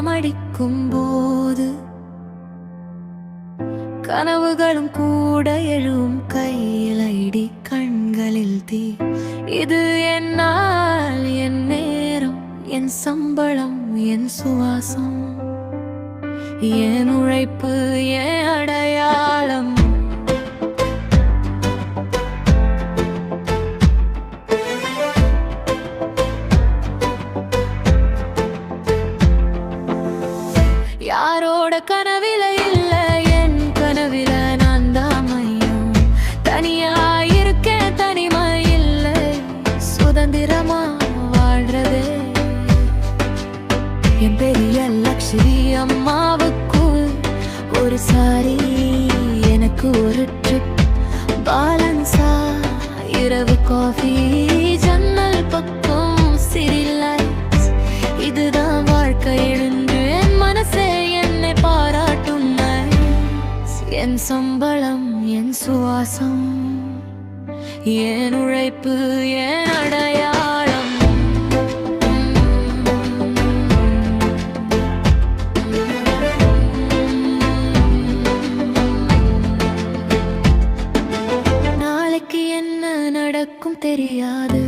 Alarm அடிக்கும் போது கனவுகளும் கூட எழும், கையில் ஐடி கண்களில் தீ. இது என்னால், என் நேரம், என் சம்பளம், என் சுவாசம், என் உழைப்பு, என் அடையாளம். யாரோட கனவில இல்ல, என் கனவில நான் தான் மையம். தனியா இருக்கேன், தனிமை இல்லை, சுதந்திரமா வாழ்றதே. என் பெரிய லக்ஷ்மி அம்மாவுக்கு ஒரு சாரி, எனக்கு ஒரு ட்ரிப், பேலன்ஸா இரவு காஃபி, ஜன்னல் பக்கம் சிரி லைட்ஸ். இதுதான் வாழ்க்கை என்று என் மனசே என்னை பாராட்டும். என் சம்பளம், என் சுவாசம், என் உழைப்பு, என் அடையாளம். நாளைக்கு என்ன நடக்கும் தெரியாது,